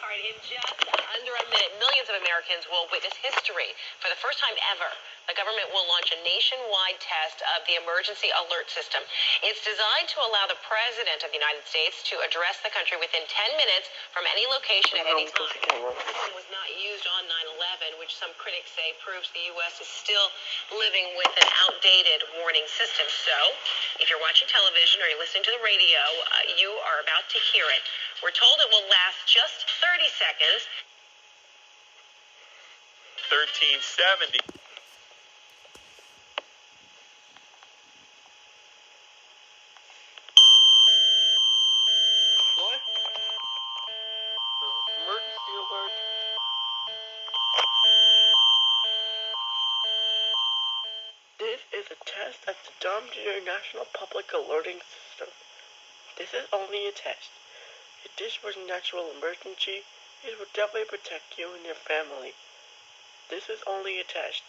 All right, in just under a minute, millions of Americans will witness history. For the first time ever, the government will launch a nationwide test of the emergency alert system. It's designed to allow the President of the United States to address the country within 10 minutes from any location at any time. The system was not used on 9/11, which some critics say proves the U.S. is still living with an outdated warning system. So, if you're watching television or you're listening to the radio, you are about to hear it. We're told it will last just 30 seconds. 1370. What? Emergency alert. This is a test of the Dumb International Public Alerting System. This is only a test. If this was a natural emergency, it would definitely protect you and your family. This is only a test.